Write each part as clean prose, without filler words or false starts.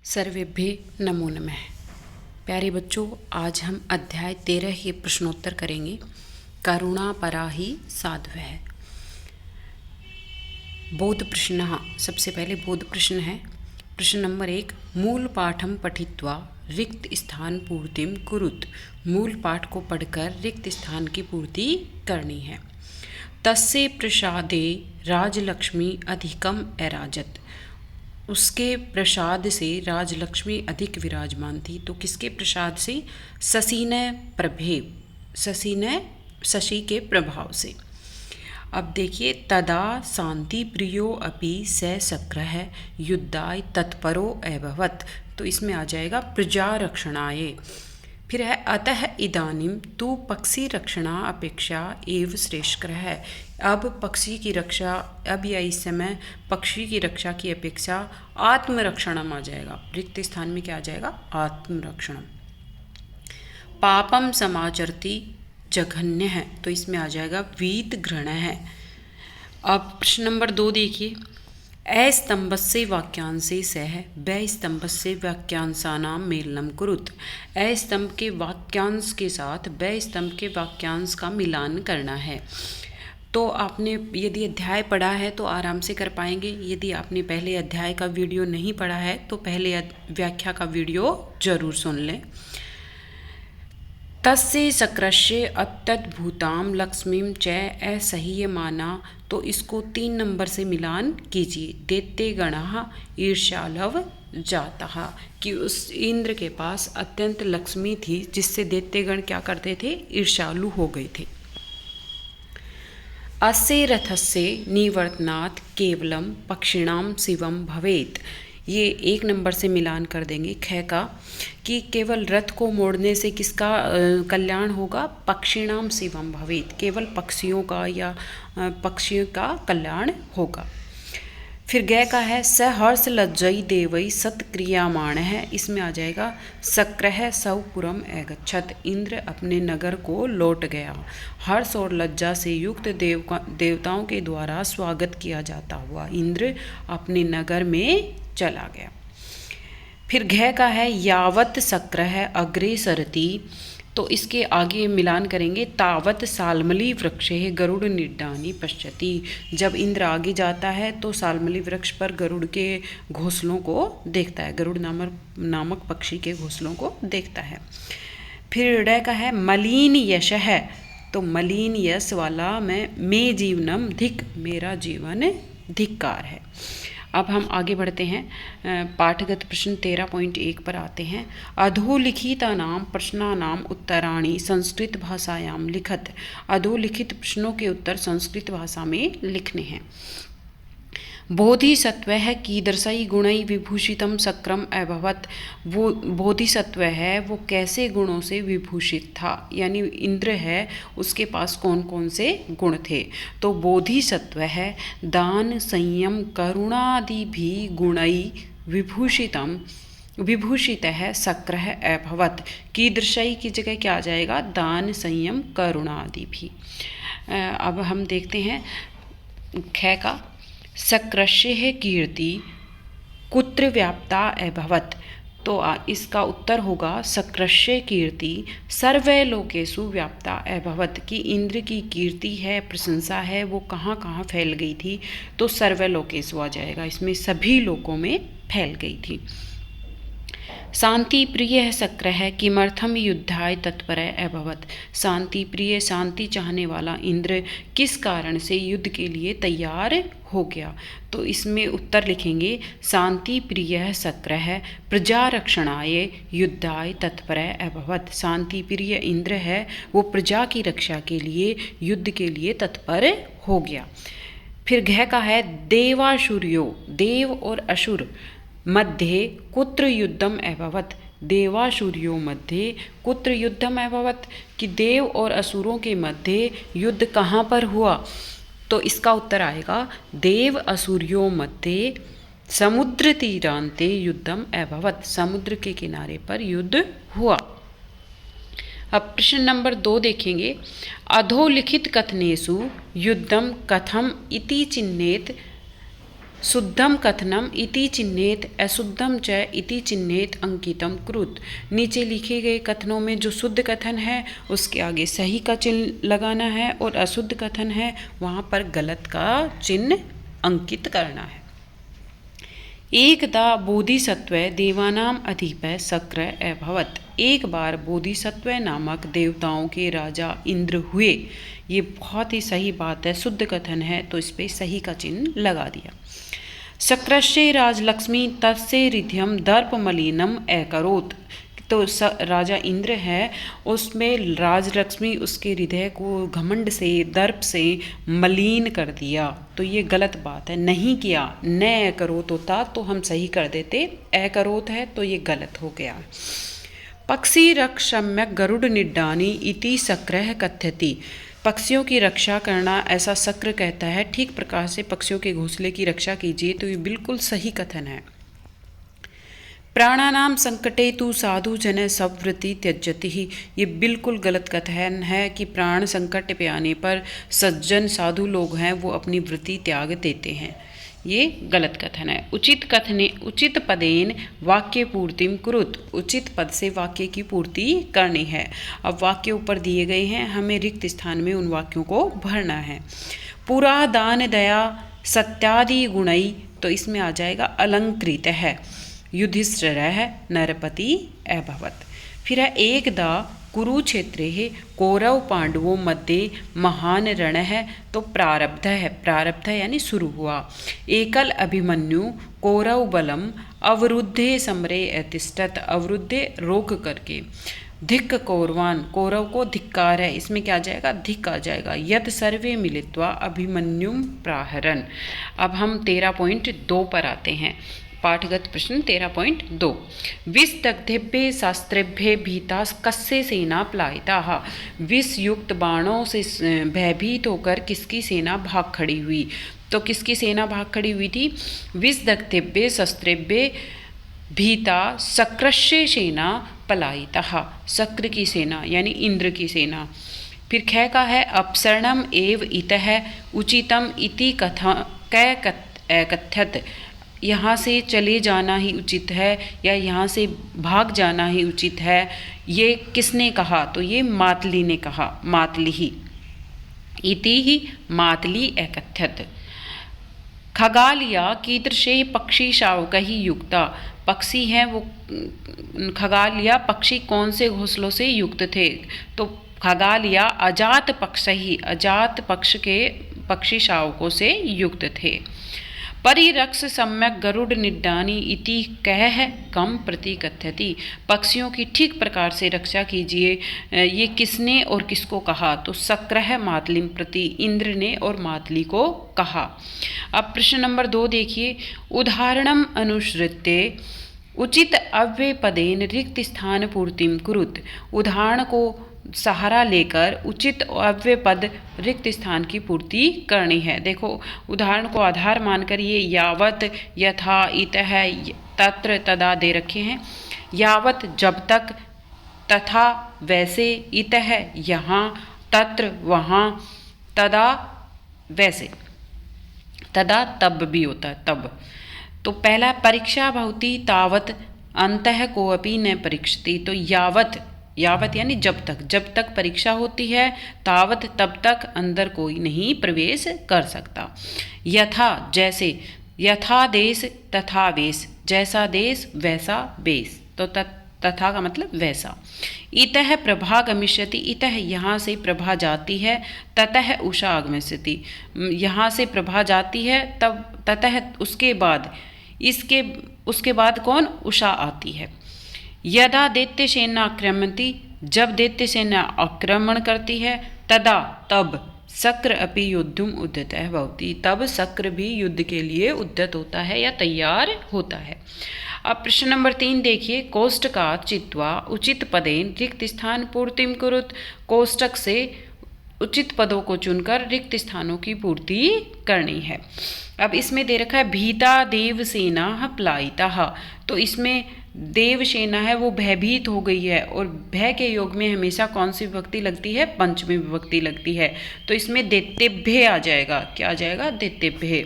सर्वेभ्य नमो नमः। प्यारे बच्चों, आज हम अध्याय 13 के प्रश्नोत्तर करेंगे। करुणा परा ही साध्वः। बोध प्रश्नः। सबसे पहले बोध प्रश्न है। प्रश्न नंबर 1, मूल पाठम पठित्वा रिक्त स्थान पूर्तिम कुरुत। मूल पाठ को पढ़कर रिक्त स्थान की पूर्ति करनी है। तस्य प्रसादे राजलक्ष्मी अधिकम अराजत। उसके प्रसाद से राजलक्ष्मी अधिक विराजमान थी। तो किसके प्रसाद से? शशि के प्रभाव से। अब देखिए, तदा शांति प्रियो अपि स शक्रः युद्धाय तत्परो अभवत्। तो इसमें आ जाएगा प्रजा रक्षणाय। फिर है अतः इदानीं तु पक्षी रक्षणा अपेक्षा एव श्रेष्ठ है। अब पक्षी की रक्षा, अब या इस समय पक्षी की रक्षा की अपेक्षा आत्मरक्षणम आ जाएगा। रिक्त स्थान में क्या आ जाएगा? आत्मरक्षणम। पापम समाचरति जघन्य है। तो इसमें आ जाएगा वीत घृण है। अब प्रश्न नंबर 2 देखिए। अस्तंभस्य वाक्यांशे सह ब स्तंभस्य वाक्यांशानां मेलनम कुरुत। अस्तंभ के वाक्यांश के साथ ब स्तंभ के वाक्यांश का मिलान करना है। तो आपने यदि अध्याय पढ़ा है तो आराम से कर पाएंगे। यदि आपने पहले अध्याय का वीडियो नहीं पढ़ा है तो पहले व्याख्या का वीडियो जरूर सुन लें। तस्य शक्रस्य अत्यद्भुतां लक्ष्मीं च असह्यमाना। तो इसको 3 नंबर से मिलान कीजिए। दैत्यगणः ईर्ष्यालव जातः। कि उस इंद्र के पास अत्यंत लक्ष्मी थी जिससे दैत्यगण क्या करते थे? ईर्ष्यालु हो गए थे। अस्य रथस्य निवर्तनात् केवलम पक्षिणाम शिवम भवेत्। ये 1 नंबर से मिलान कर देंगे ख का, कि केवल रथ को मोड़ने से किसका कल्याण होगा? पक्षिणाम शिवम भवेत्। केवल पक्षियों का या पक्षियों का कल्याण होगा। फिर ग का है सहर्ष लज्जई देवई सत्क्रियामाण है। इसमें आ जाएगा शक्रः सौपुरम अगच्छत। इंद्र अपने नगर को लौट गया। हर्ष और लज्जा से युक्त देवताओं के द्वारा स्वागत किया जाता हुआ इंद्र अपने नगर में चला गया। फिर घ का है यावत शक्रः अग्रे सरति। तो इसके आगे मिलान करेंगे तावत सालमली वृक्षे गरुड़ निड्डानी पश्यति। जब इंद्र आगे जाता है तो सालमली वृक्ष पर गरुड़ के घोंसलों को देखता है। गरुड़ नामक पक्षी के घोंसलों को देखता है। फिर ड का है मलिन यश है। तो मलिन यश वाला में जीवनम धिक, मेरा जीवन धिक्कार है। अब हम आगे बढ़ते हैं। पाठगत प्रश्न 13.1 पर आते हैं। अधोलिखितानां प्रश्नानां उत्तराणि संस्कृत भाषायां लिखत। अधोलिखित प्रश्नों के उत्तर संस्कृत भाषा में लिखने हैं। बोधिसत्वः कीदृशै गुणै विभूषितं शक्रम अभवत्। वो बोधिसत्व है, वो कैसे गुणों से विभूषित था? यानी इंद्र है, उसके पास कौन कौन से गुण थे? तो बोधिसत्व है दान संयम करुणादिभिः गुणै विभूषित है शक्रः अभवत्। कीदृशै की जगह क्या आ जाएगा? दान संयम करुणादि भी। अब हम देखते हैं ख का शक्रस्य कीर्ति कुत्र व्याप्ता अभवत्। तो इसका उत्तर होगा शक्रस्य कीर्ति सर्वलोकेषु व्याप्ता अभवत्। कि इंद्र की कीर्ति है, प्रशंसा है, वो कहाँ कहाँ फैल गई थी? तो सर्वलोकेषु आ जाएगा। इसमें सभी लोकों में फैल गई थी। शांति प्रिय शक्रः किमर्थम युद्धाय तत्पर अभवत्। शांति प्रिय, शांति चाहने वाला इंद्र किस कारण से युद्ध के लिए तैयार हो गया? तो इसमें उत्तर लिखेंगे शांति प्रिय शक्रः प्रजा रक्षणाय युद्धाय तत्पर अभवत्। शांति प्रिय इंद्र है, वो प्रजा की रक्षा के लिए युद्ध के लिए तत्पर हो गया। फिर घ का है देवासुर्यो, देव और असुर मध्ये कुत्र युद्धम अभवत्। देवासुर्यों मध्ये कुत्र युद्धम अभवत्। कि देव और असुरों के मध्य युद्ध कहाँ पर हुआ? तो इसका उत्तर आएगा देव असुर्यों मध्ये समुद्र तीरांते युद्धम अभवत्। समुद्र के किनारे पर युद्ध हुआ। अब प्रश्न नंबर 2 देखेंगे। अधोलिखित कथनेषु युद्धम कथम इति चिन्हेत शुद्धम कथनम इति चिन्हेत अशुद्धम च इति चिन्हेत अंकितम कृत। नीचे लिखे गए कथनों में जो शुद्ध कथन है उसके आगे सही का चिन्ह लगाना है, और अशुद्ध कथन है वहाँ पर गलत का चिन्ह अंकित करना है। एकदा बोधिसत्व देवानाम अधिपः शक्र अभवत्। एक बार बोधिसत्व नामक देवताओं के राजा इंद्र हुए। ये बहुत ही सही बात है, शुद्ध कथन है, तो इस पर सही का चिन्ह लगा दिया। शक्रस्य राजलक्ष्मी तस्य हृदयं दर्पमलिनम अकरोत्। तो राजा इंद्र है, उसमें राजलक्ष्मी उसके हृदय को घमंड से, दर्प से मलिन कर दिया। तो ये गलत बात है, नहीं किया। न अकरोत होता तो हम सही कर देते, अकरोत है तो ये गलत हो गया। पक्षी रक्षम्यक गरुड़ निड्डानी इति शक्रः कथ्यति। पक्षियों की रक्षा करना ऐसा शक्र कहता है, ठीक प्रकार से पक्षियों के घोंसले की रक्षा कीजिए, तो ये बिल्कुल सही कथन है। प्राणानाम संकटे तु साधु जन सव्रति त्यजति ही। ये बिल्कुल गलत कथन है कि प्राण संकट पे आने पर सज्जन साधु लोग हैं वो अपनी वृत्ति त्याग देते हैं, ये गलत कथन है। उचित कथने उचित पदेन वाक्य पूर्तिम कुरुत। उचित पद से वाक्य की पूर्ति करनी है। अब वाक्य ऊपर दिए गए हैं, हमें रिक्त स्थान में उन वाक्यों को भरना है। पुरा दान दया सत्यादि गुणई, तो इसमें आ जाएगा अलंकृत है। युधिष्ठिरः नरपति अभवत्। फिर है एकदा कुरुक्षेत्रे कौरव पांडवों मध्य महान रण है, तो प्रारब्ध है। प्रारब्ध यानी शुरू हुआ। एकल अभिमन्यु कौरव बलम अवरुद्धे समरे अतिष्ठत। अवरुद्धे रोक करके। धिक् कौरवान, कौरव को धिक्कार है, इसमें क्या आ जाएगा, धिक् आ जाएगा। यद सर्वे मिलित्वा अभिमन्युम प्राहरन। अब हम 13.2 पर आते हैं। पाठगत प्रश्न 13.2। विषदग्धेभ्य शास्त्रेभ्य भीता कस्य सेना पलायिताः। विष युक्त बाणों से भयभीत होकर किसकी सेना भाग खड़ी हुई। तो किसकी सेना भाग खड़ी हुई थी। विषदग्धेभ्य शस्त्रेभ्य भीता शक्रस्य सेना पलायिताः। शक्र की सेना यानी इंद्र की सेना। फिर ख का है अपसरणम एव इतः उचितम इति कथा कथ्यत। यहाँ से चले जाना ही उचित है या यहाँ से भाग जाना ही उचित है, ये किसने कहा, तो ये मातली ने कहा। मातली ही इति ही मातली अकथ्यत। खगालिया कीदृशे पक्षी शावक ही युक्ता। पक्षी हैं वो, खगालिया पक्षी कौन से घोंसलों से युक्त थे, तो खगालिया अजात पक्ष ही, अजात पक्ष के पक्षी शावकों से युक्त थे। परिरक्ष सम्यक गरुड़ निड्डानी इति कह कम प्रति कथ्यति। पक्षियों की ठीक प्रकार से रक्षा कीजिए, ये किसने और किसको कहा, तो शक्रः मातलिम प्रति, इंद्र ने और मातली को कहा। अब प्रश्न नंबर 2 देखिए। उदाहरणम अनुसृत्य उचित अव्ययपदेन रिक्त स्थान पूर्तिम कुरुत। उदाहरण को सहारा लेकर उचित अव्यय पद रिक्त स्थान की पूर्ति करनी है। देखो उदाहरण को आधार मानकर ये यावत, यथा, इतः, तत्र, तदा दे रखे हैं। यावत जब तक, तथा वैसे, इतः यहाँ, तत्र वहाँ, तदा वैसे। तदा तब भी होता है, तब। तो पहला परीक्षा भवति तावत अंतः कोऽपि न परीक्षति। तो यावत, यावत यानी जब तक, जब तक परीक्षा होती है तावत तब तक अंदर कोई नहीं प्रवेश कर सकता। यथा जैसे, यथा देश तथा वेश, जैसा देश वैसा वेश, तो तथा का मतलब वैसा। इतः प्रभा गमिष्यति, इतः यहाँ से प्रभा जाती है, ततः उषा आगमिष्यति, यहाँ से प्रभा जाती है, तब ततः उसके बाद, उसके बाद कौन, उषा आती है। यदा दैत्य सेना आक्रमणती, जब दैत्य सेना आक्रमण करती है, तदा तब शक्र अपि युद्धम उद्यतः भवति, तब शक्र भी युद्ध के लिए उद्यत होता है या तैयार होता है। अब प्रश्न नंबर 3 देखिए। कोष्टकात् चित्वा उचित पदेन रिक्त स्थान पूर्तिम कुरुत। कोष्टक से उचित पदों को चुनकर रिक्त स्थानों की पूर्ति करनी है। अब इसमें दे रखा है भीता देव सेना पलायिता, तो इसमें देव सेना है वो भयभीत हो गई है, और भय के योग में हमेशा कौन सी विभक्ति लगती है, पंचमी विभक्ति लगती है, तो इसमें दैत्यभ्य आ जाएगा। क्या आ जाएगा, दैत्यभ्य।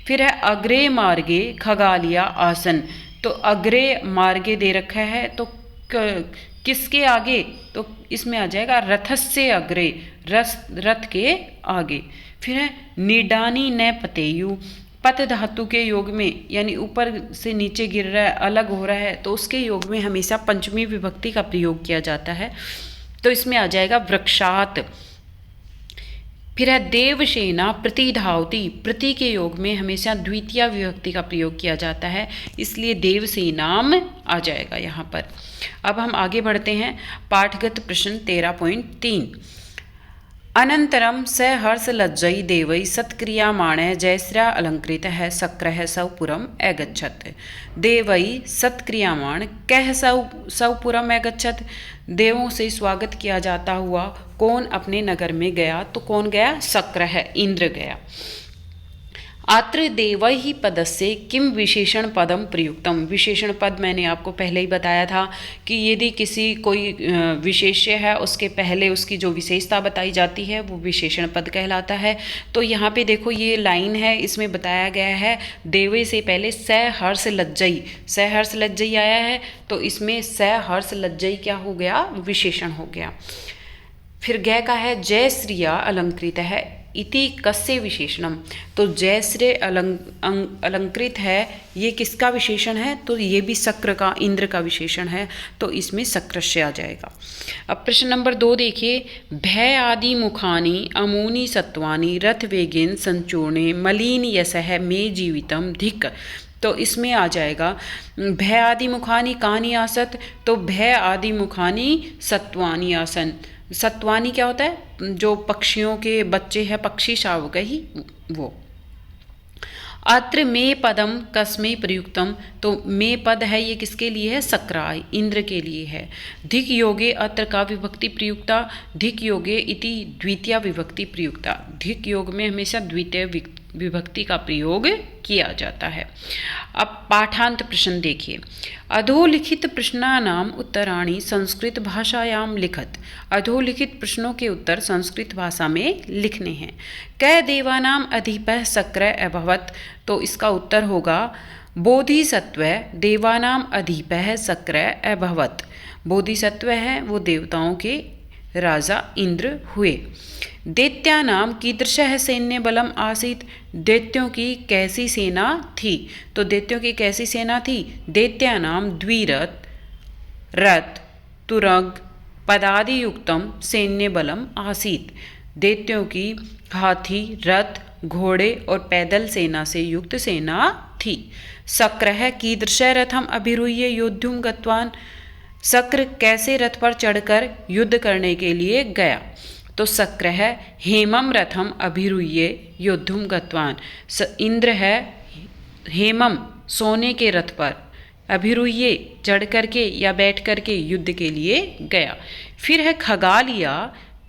फिर है अग्रे मार्गे खगालिया आसन, तो अग्रे मार्गे दे रखा है, तो किसके आगे, तो इसमें आ जाएगा रथस्य अग्रे, रथ के आगे। फिर है निडानी न पतेयु, पत धातु के योग में यानी ऊपर से नीचे गिर रहा है, अलग हो रहा है, तो उसके योग में हमेशा पंचमी विभक्ति का प्रयोग किया जाता है, तो इसमें आ जाएगा वृक्षात। फिर है देवसेना प्रतिधावती, प्रति के योग में हमेशा द्वितीय विभक्ति का प्रयोग किया जाता है, इसलिए देवसेनाम आ जाएगा यहाँ पर। अब हम आगे बढ़ते हैं। पाठगत प्रश्न 13.3। अनंतरम स हर्ष लज्जई देवई सत्क्रियामाणे जयश्र्या अलंकृत है शक्रः सौपुरम अगच्छत। देवई सत्क्रियामाण कह सौपुरम अगच्छत, देवों से स्वागत किया जाता हुआ कौन अपने नगर में गया, तो कौन गया, शक्र है, इंद्र गया। अत्र देवैः पदस्य किम विशेषण पदम प्रयुक्तम, विशेषण पद मैंने आपको पहले ही बताया था कि यदि किसी कोई विशेष्य है उसके पहले उसकी जो विशेषता बताई जाती है वो विशेषण पद कहलाता है। तो यहाँ पे देखो ये लाइन है, इसमें बताया गया है देवे से पहले स हर्ष लज्जई, स हर्ष लज्जई आया है, तो इसमें स हर्ष लज्जई क्या हो गया, विशेषण हो गया। फिर गय का है जय श्रिया अलंकृत है इति कस्य विशेषणम, तो जयश्रेय अलंकृत है, ये किसका विशेषण है, तो ये भी शक्र का, इंद्र का विशेषण है, तो इसमें शक्रस्य आ जाएगा। अब प्रश्न नंबर 2 देखिए। भय आदि मुखानि अमूनि सत्वानि रथ वेगेन संचूर्णे मलिन यशः मे जीवितम धिक, तो इसमें आ जाएगा भय आदि मुखानि कानि आसत, तो भय आदि मुखानि सत्वानि आसन। सत्वानी क्या होता है, जो पक्षियों के बच्चे हैं, पक्षी शावक ही वो। अत्र मे पदम कस्मै प्रयुक्तम, तो मे पद है ये किसके लिए है, सक्राय, इंद्र के लिए है। धिक योगे अत्र का विभक्ति प्रयुक्ता, धिक योगे इति द्वितीय विभक्ति प्रयुक्ता, धिक योग में हमेशा द्वितीय विभक्ति का प्रयोग किया जाता है। अब पाठांत प्रश्न देखिए। अधोलिखित प्रश्नानाम उत्तराणि संस्कृत भाषायाम लिखत, अधोलिखित प्रश्नों के उत्तर संस्कृत भाषा में लिखने हैं। कै देवानाम अधिपः शक्र अभवत, तो इसका उत्तर होगा बोधिसत्व देवानाम अधिपः शक्र अभवत, बोधिसत्व है वो देवताओं के राजा इंद्र हुए। दैत्यानाम कीदृशः सैन्य बलम आसीत, दैत्यों की कैसी सेना थी, तो दैत्यों की कैसी सेना थी, दैत्यानाम द्विरथ रथ तुरग पदादि युक्तम सैन्य बलम आसीत, दैत्यों की हाथी रथ घोड़े और पैदल सेना से युक्त सेना थी। शक्रः कीदृशः रथम अभिरुह्य योद्धुम गतवान, शक्र कैसे रथ पर चढ़कर युद्ध करने के लिए गया, तो शक्र है हेमम रथम अभिरुह्य योद्धुम गतवान, इंद्र है हेमम सोने के रथ पर, अभिरुह्य चढ़ करके या बैठ करके युद्ध के लिए गया। फिर है खगालिया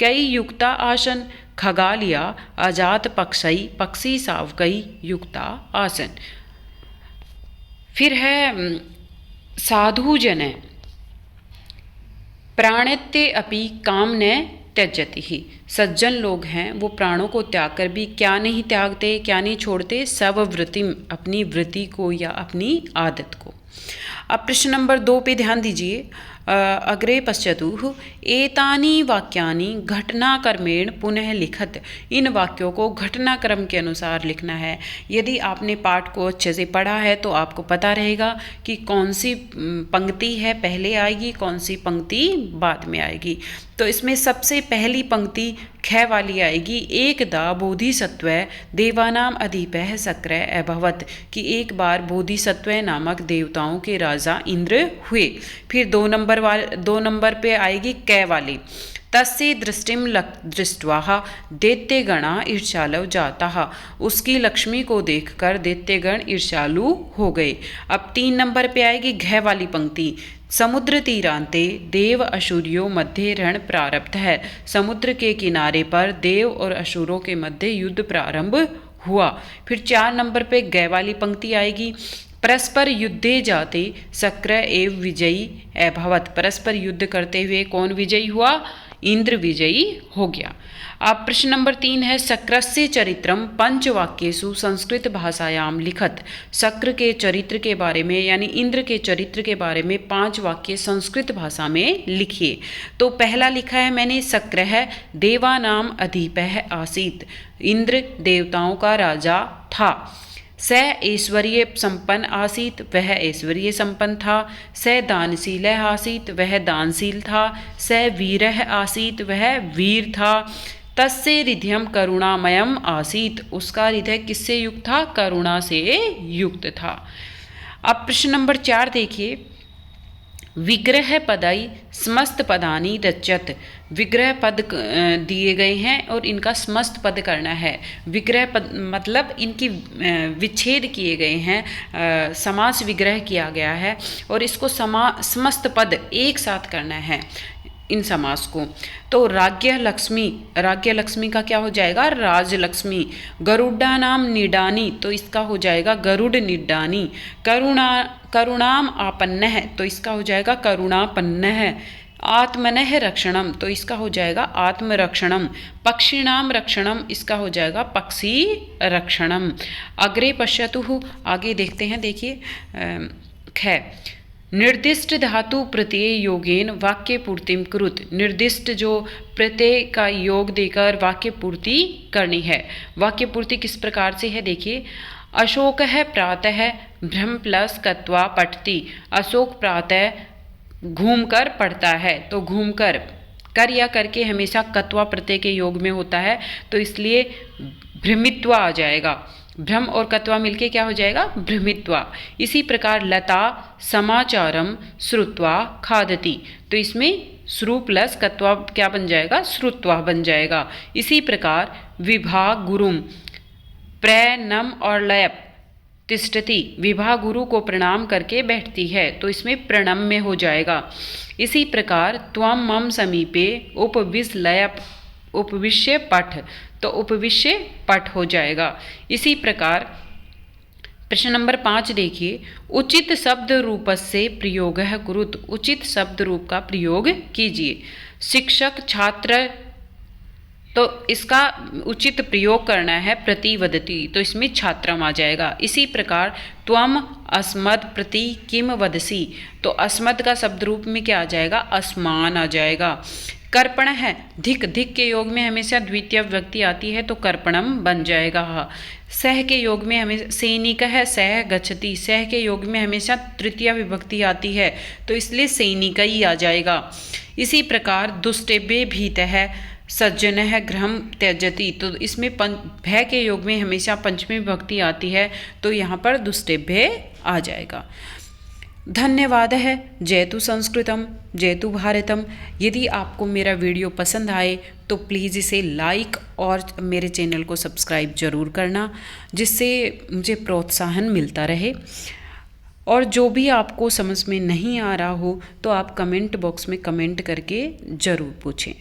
कई युक्ता आसन, खगालिया अजात पक्षई पक्षी सावकई युक्ता आसन। फिर है साधु जन प्राणत्य अपि काम न त्यजति ही, सज्जन लोग हैं वो प्राणों को त्याग कर भी क्या नहीं त्यागते, क्या नहीं छोड़ते, सब वृत्तिम अपनी वृत्ति को या अपनी आदत को। अब प्रश्न नंबर 2 पे ध्यान दीजिए। अग्रे पश्यतुः एतानि वाक्यानि घटनाक्रमेण पुनः लिखत, इन वाक्यों को घटनाक्रम के अनुसार लिखना है। यदि आपने पाठ को अच्छे से पढ़ा है तो आपको पता रहेगा कि कौन सी पंक्ति है पहले आएगी, कौन सी पंक्ति बाद में आएगी। तो इसमें सबसे पहली पंक्ति ख वाली आएगी, एकदा बोधिसत्व देवानाम अधिपः शक्र अभवत, कि एक बार बोधिसत्व नामक देवताओं के राजा इंद्र हुए। फिर 2 नंबर पे आएगी कै वाली, तस्य दृष्टिम दृष्ट्वा दैत्यगणा ईर्ष्यालव जाता, उसकी लक्ष्मी को देखकर दैत्यगण ईर्ष्यालु हो गए। अब 3 नंबर पे आएगी घ वाली पंक्ति, समुद्र तीरांते देव असुरियों मध्य रण प्रारब्ध है, समुद्र के किनारे पर देव और असुरों के मध्य युद्ध प्रारंभ हुआ। फिर 4 नंबर पे ग वाली पंक्ति आएगी, परस्पर युद्धे जाते शक्र एव विजयी अभवत, परस्पर युद्ध करते हुए कौन विजयी हुआ, इंद्र विजयी हो गया। अब प्रश्न नंबर 3 है शक्रस्य चरित्रम पंचवाक्येषु संस्कृत भाषायाम लिखत। शक्र के चरित्र के बारे में यानी इंद्र के चरित्र के बारे में 5 वाक्य संस्कृत भाषा में लिखिए। तो पहला लिखा है मैंने, शक्रः देवानाम अधिपः आसीत्। इंद्र देवताओं का राजा था। स ऐश्वर्य संपन्न आसीत, वह ऐश्वर्य संपन्न था। स दानशीलः आसीत, वह दानशील था। स वीरः आसीत, वह वीर था। तस्य हृदयम करुणामयम आसीत, उसका हृदय किससे युक्त था? करुणा से युक्त था। अब प्रश्न नंबर 4 देखिए, विग्रह पदाई समस्त पदानी रचत। विग्रह पद दिए गए हैं और इनका समस्त पद करना है। विग्रह पद मतलब इनकी विच्छेद किए गए हैं, समास विग्रह किया गया है और इसको समस्त पद एक साथ करना है इन समास को। तो राज्य लक्ष्मी का क्या हो जाएगा? राजलक्ष्मी। गरुड़ा नाम निडानी, तो इसका हो जाएगा गरुड़ निडानी। करुणाम आपन्न है, तो इसका हो जाएगा करुणापन्न है। आत्मनः रक्षणम, तो इसका हो जाएगा आत्मरक्षणम। पक्षिणाम रक्षणम, इसका हो जाएगा पक्षी रक्षणम। अग्रे पश्यतु, आगे देखते हैं। देखिए ख निर्दिष्ट धातु प्रत्यय योगेन वाक्य पूर्तिम कुरुत। निर्दिष्ट जो प्रत्यय का योग देकर वाक्य पूर्ति करनी है। वाक्य पूर्ति किस प्रकार से है? देखिए, अशोक है प्रातः भ्रम प्लस कत्वा पठती। अशोक प्रातः घूमकर पढ़ता है, तो घूमकर कर या करके हमेशा कत्वा प्रत्यय के योग में होता है, तो इसलिए भ्रमित्वा आ जाएगा। भ्रम और कत्वा मिलके क्या हो जाएगा? भ्रमित्वा। इसी प्रकार लता समाचारम श्रुत्वा खादती, तो इसमें श्रु प्लस कत्वा क्या बन जाएगा? श्रुत्वा बन जाएगा। इसी प्रकार विभा गुरुम प्रनम और लयप तिष्ठति। विभा गुरु को प्रणाम करके बैठती है, तो इसमें प्रणम में हो जाएगा। इसी प्रकार त्वम मम समीपे उपविश्य पठ, तो उपविश्य पठ हो जाएगा। इसी प्रकार प्रश्न नंबर 5 देखिए, उचित शब्द रूपस्य प्रयोगः कुरुत। उचित शब्द रूप का प्रयोग कीजिए। शिक्षक छात्र, तो इसका उचित प्रयोग करना है प्रतिवदति, तो इसमें छात्रम आ जाएगा। इसी प्रकार त्वम अस्मद प्रति किम वदसी, तो अस्मद का शब्द रूप में क्या आ जाएगा? अस्मान आ जाएगा। कर्पण है धिक, धिक के योग में हमेशा द्वितीय विभक्ति आती है, तो कर्पणम बन जाएगा। सह के योग में हमें सैनिक है सह गच्छति। सह के योग में हमेशा तृतीय विभक्ति आती है, तो इसलिए सैनिक ही आ जाएगा। इसी प्रकार दुष्टेभ्य भीत है सज्जन है गृहम त्यजति, तो इसमें भय के योग में हमेशा पंचमी विभक्ति आती है, तो यहाँ पर दुष्टेभ्य आ जाएगा। धन्यवाद है। जयतु संस्कृतम जयतु भारतम। यदि आपको मेरा वीडियो पसंद आए तो प्लीज़ इसे लाइक और मेरे चैनल को सब्सक्राइब ज़रूर करना, जिससे मुझे प्रोत्साहन मिलता रहे। और जो भी आपको समझ में नहीं आ रहा हो तो आप कमेंट बॉक्स में कमेंट करके ज़रूर पूछें।